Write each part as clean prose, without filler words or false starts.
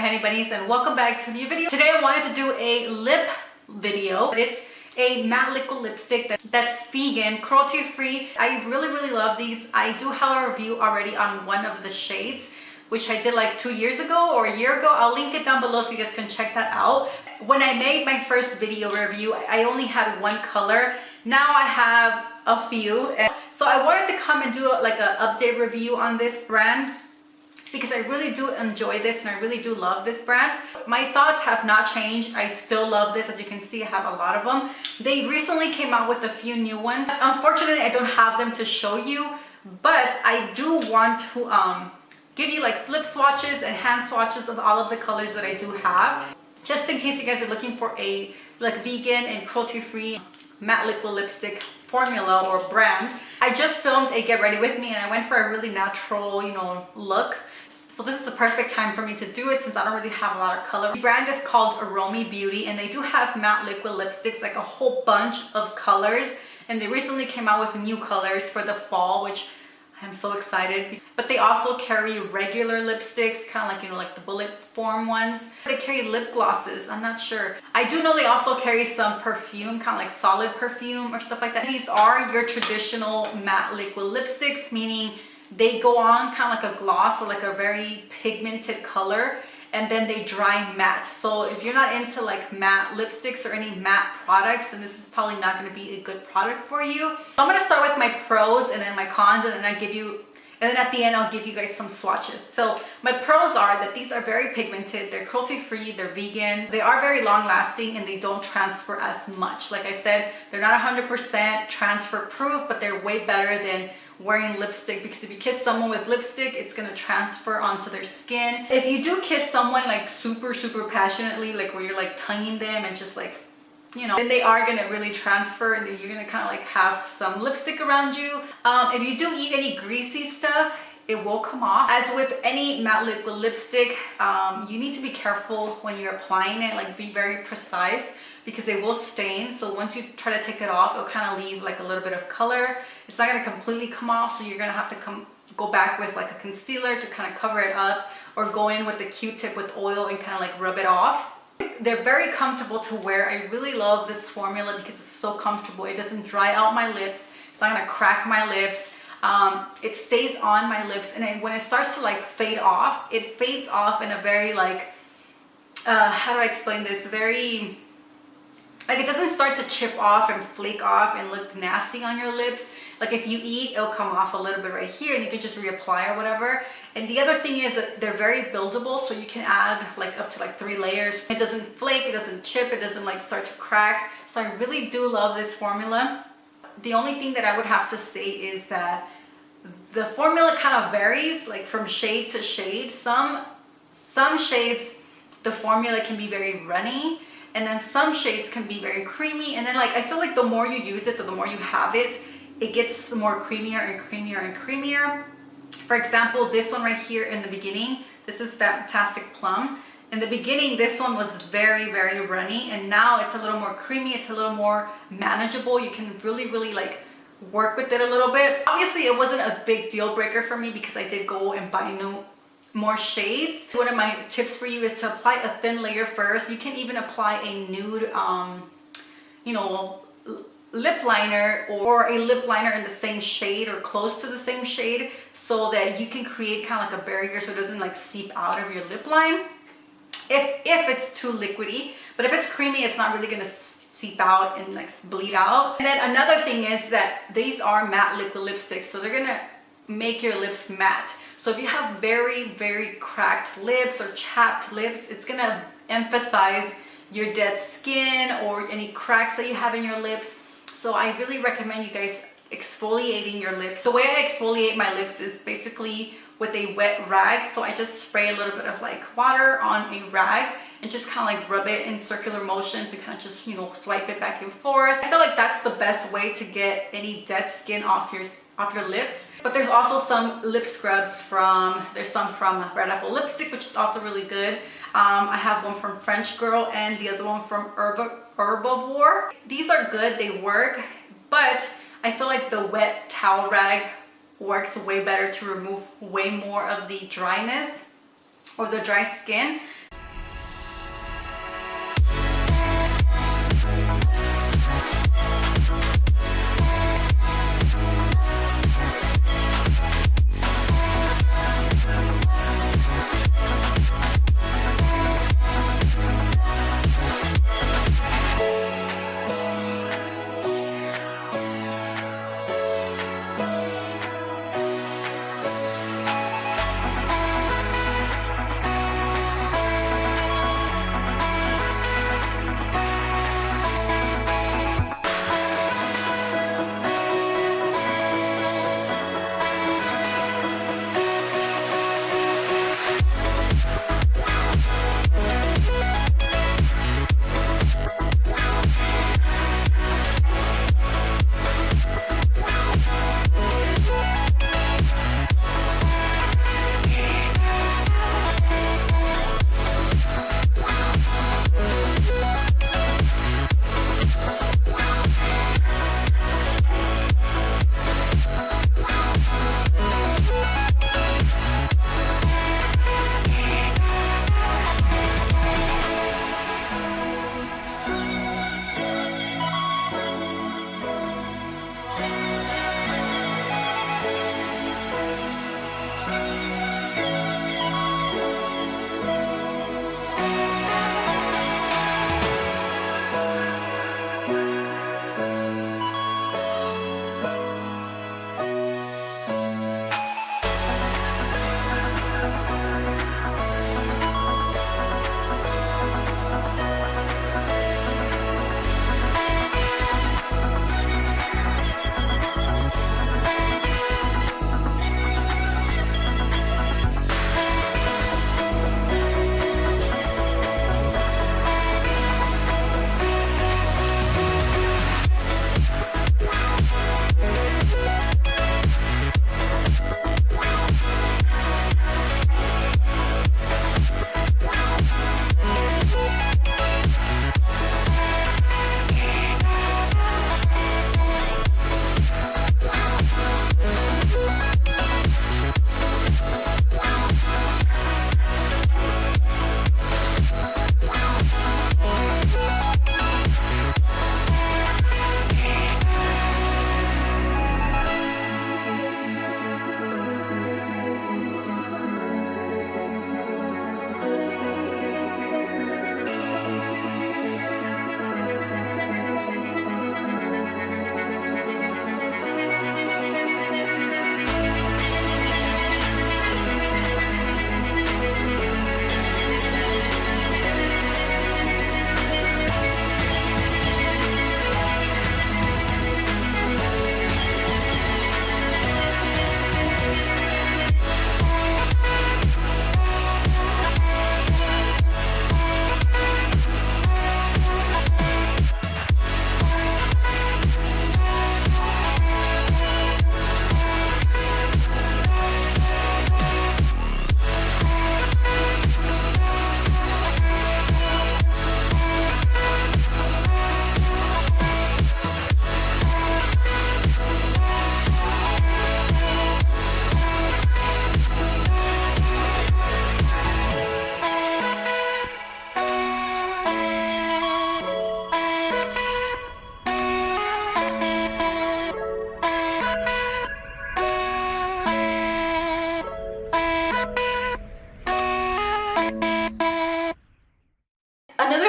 honey bunnies, and welcome back to a new video. Today I wanted to do a lip video. It's a matte liquid lipstick that's vegan, cruelty free. I really love these. I do have a review already on one of the shades, which I did like 2 years ago or a year ago. I'll link it down below so you guys can check that out. When I made my first video review, I only had one color. Now I have a few. And so I wanted to come and do like an update review on this brand because I really do enjoy this and I really do love this brand. My thoughts have not changed. I still love this. As you can see, I have a lot of them. They recently came out with a few new ones. Unfortunately, I don't have them to show you, but I do want to give you like lip swatches and hand swatches of all of the colors that I do have, just in case you guys are looking for a like vegan and cruelty-free matte liquid lipstick formula or brand. I just filmed a get ready with me and I went for a really natural, you know, look. So this is the perfect time for me to do it since I don't really have a lot of color. The brand is called Aromi Beauty and they do have matte liquid lipsticks, like a whole bunch of colors. And they recently came out with new colors for the fall, which I'm so excited. But they also carry regular lipsticks, kind of like, you know, like the bullet form ones. They carry lip glosses, I'm not sure. I do know they also carry some perfume, kind of like solid perfume or stuff like that. These are your traditional matte liquid lipsticks, meaning they go on kind of like a gloss or like a very pigmented color, and then they dry matte. So if you're not into like matte lipsticks or any matte products, then this is probably not going to be a good product for you. So I'm going to start with my pros and then my cons, and then at the end I'll give you guys some swatches. So my pros are that these are very pigmented, they're cruelty free, they're vegan, they are very long lasting, and they don't transfer as much. Like I said, they're not 100% transfer proof, but they're way better than wearing lipstick, because if you kiss someone with lipstick, it's gonna transfer onto their skin. If you do kiss someone like super passionately, like where you're like tonguing them and just like, you know, then they are gonna really transfer, and then you're gonna kind of like have some lipstick around you. If you do eat any greasy stuff, it will come off. As with any matte liquid lipstick, you need to be careful when you're applying it, like be very precise, because they will stain. So once you try to take it off, it'll kind of leave like a little bit of color. It's not gonna completely come off, so you're gonna have to go back with like a concealer to kind of cover it up, or go in with the Q-tip with oil and kind of like rub it off. They're very comfortable to wear. I really love this formula because it's so comfortable. It doesn't dry out my lips. It's not gonna crack my lips. It stays on my lips, and then when it starts to like fade off, it fades off in a very like, how do I explain this? Very, like, it doesn't start to chip off and flake off and look nasty on your lips. Like if you eat, it'll come off a little bit right here and you can just reapply or whatever. And the other thing is that they're very buildable, so you can add like up to like 3 layers. It doesn't flake, it doesn't chip, it doesn't like start to crack. So I really do love this formula. The only thing that I would have to say is that the formula kind of varies like from shade to shade. Some shades, the formula can be very runny, and then some shades can be very creamy, and then like I feel like the more you use it, the more you have it, it gets more creamier and creamier and creamier. For example, this one right here in the beginning, this is Vamptastic Plum. In the beginning, this one was very runny, and now it's a little more creamy, it's a little more manageable. You can really like work with it a little bit. Obviously, it wasn't a big deal breaker for me because I did go and buy more shades. One of my tips for you is to apply a thin layer first. You can even apply a nude, you know, lip liner, or a lip liner in the same shade or close to the same shade, so that you can create kind of like a barrier so it doesn't like seep out of your lip line if it's too liquidy. But if it's creamy, it's not really going to seep out and like bleed out. And then another thing is that these are matte liquid lipsticks, so they're gonna make your lips matte. So if you have very cracked lips or chapped lips, it's gonna emphasize your dead skin or any cracks that you have in your lips. So I really recommend you guys exfoliating your lips. The way I exfoliate my lips is basically with a wet rag. So I just spray a little bit of like water on a rag and just kind of like rub it in circular motions and kind of just, you know, swipe it back and forth. I feel like that's the best way to get any dead skin off your lips. But there's also some lip scrubs there's some from Red Apple Lipstick, which is also really good. I have one from French Girl and the other one from Herbivore. These are good, they work, but I feel like the wet towel rag works way better to remove way more of the dryness or the dry skin.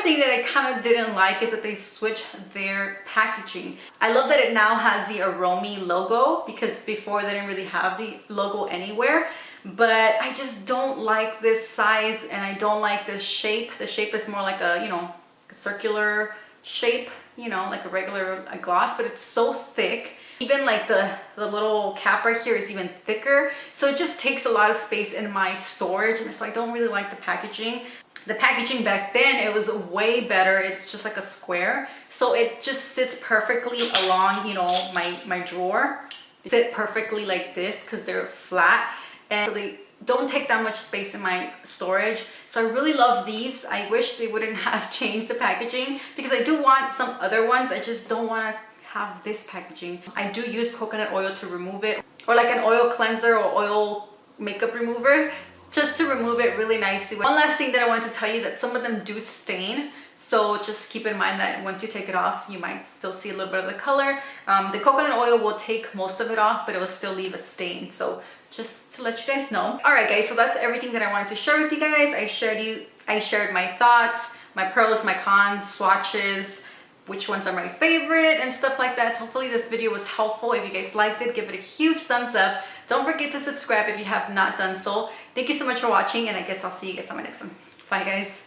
thing that I kind of didn't like is that they switched their packaging. I love that it now has the Aromi logo, because before they didn't really have the logo anywhere. But I just don't like this size, and I don't like this shape. The shape is more like a, you know, a circular shape, you know, like a regular gloss, but it's so thick. Even like the little cap right here is even thicker. So it just takes a lot of space in my storage, and so I don't really like the packaging. The packaging back then, it was way better. It's just like a square. So it just sits perfectly along, you know, my drawer. It sit perfectly like this because they're flat. And so they don't take that much space in my storage. So I really love these. I wish they wouldn't have changed the packaging, because I do want some other ones. I just don't want to have this packaging. I do use coconut oil to remove it, or like an oil cleanser or oil makeup remover, just to remove it really nicely. One last thing that I wanted to tell you, that some of them do stain. So just keep in mind that once you take it off, you might still see a little bit of the color. The coconut oil will take most of it off, but it will still leave a stain. So just to let you guys know. All right, guys, so that's everything that I wanted to share with you guys. I shared my thoughts, my pros, my cons, swatches, which ones are my favorite, and stuff like that. So hopefully this video was helpful. If you guys liked it, give it a huge thumbs up. Don't forget to subscribe if you have not done so. Thank you so much for watching, and I guess I'll see you guys on my next one. Bye, guys.